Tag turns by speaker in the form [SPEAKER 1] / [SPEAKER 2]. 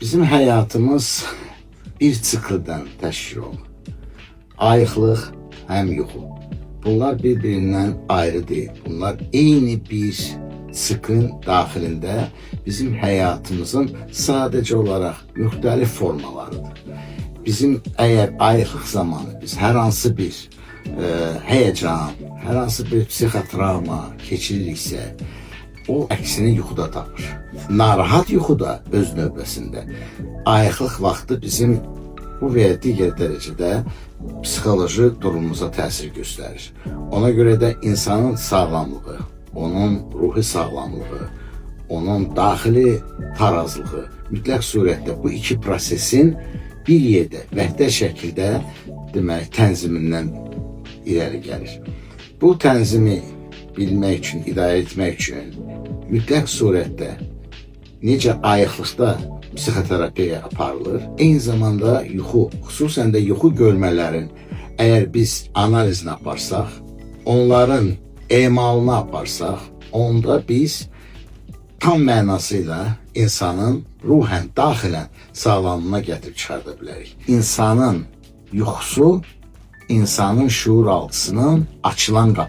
[SPEAKER 1] Bizim həyatımız bir sikldən təşkil olunur. Ayıqlıq həm yuxu. Bunlar bir-birindən ayrı deyil. Bunlar eyni bir siklin daxilində bizim həyatımızın sadəcə olaraq müxtəlif formalarıdır. Bizim əgər ayıqlıq zamanı biz hər hansı bir həyəcan, hər hansı bir psixotravma keçiririksə, o əksini yuxuda tapır. Narahat yuxu da öz növbəsində ayıqlıq vaxtı bizim bu və ya digər dərəcədə psixoloji durumumuza təsir göstərir. Ona görə də insanın sağlamlığı, onun ruhi sağlamlığı, onun daxili tarazlığı mütləq surətdə bu iki prosesin bir yerdə, vəhdət şəkildə demək, tənzimindən irəli gəlir. Bu tənzimi bilmək üçün, idarə etmək üçün mütləq surətdə necə ayıqlıqda psixoterapiya aparılır, eyni zamanda yuxu, xüsusən də yuxu görmələrin əgər biz analizini aparsaq, onların emalını aparsaq, onda biz tam mənasıyla insanın ruhən, daxilən sağlamlığına gətirib çıxarda bilərik. İnsanın yuxusu, insanın şuur altısının açılan qapıları.